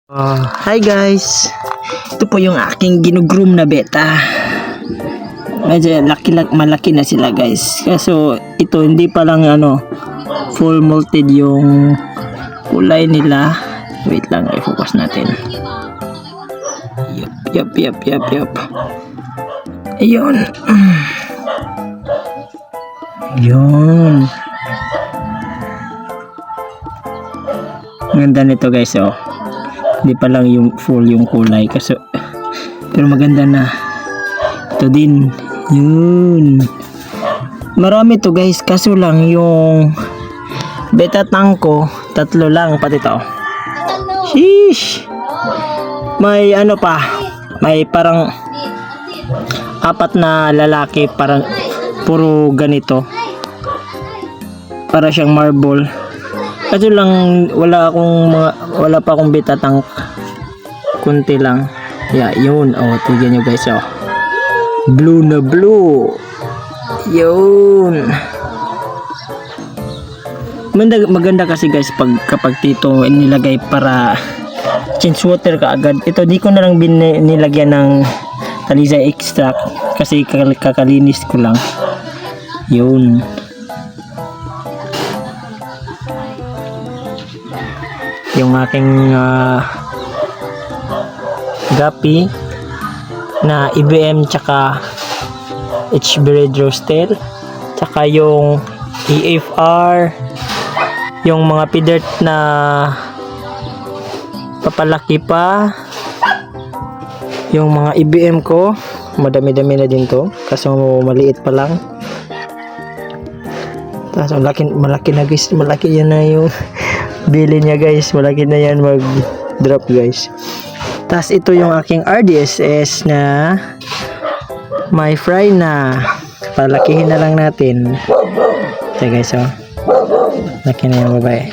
Hi guys, ito po yung aking ginugroom na beta. Medyo malaki na sila guys. Kaso ito hindi pa lang full molted yung kulay nila. Wait lang, i-focus natin. Yup. Ayun. Yun. Ganda nito guys, oh. Hindi pa lang yung full yung kulay kasi pero maganda na. Ito din. Yun. Marami to guys, kaso lang yung beta tank ko, 3 lang pati to. Sheesh. May pa. May parang 4 na lalaki, parang puro ganito. Para siyang marble. Kaso lang wala pa akong beta tank. Kunti lang. Yeah, yun. Oh, tignan nyo guys, oh. Blue na blue. Yun. Maganda kasi guys kapag dito nilagay para change water ka agad. Ito di ko na lang nilagyan ng talisay extract kasi kakalinis ko lang. Yun. Yung aking gapi na IBM tsaka HB Red Roasted tsaka yung EFR, yung mga pidert na papalaki pa, yung mga IBM ko madami-dami na din to kasi maliit pa lang. Tapos malaki na guys, malaki yan na yung bili niya guys, malaki na yan mag drop guys. Tapos ito yung aking RDSS na may fry na, palakihin na lang natin. Ito guys, oh, laki na yung babae.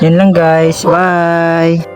Yun lang guys, bye.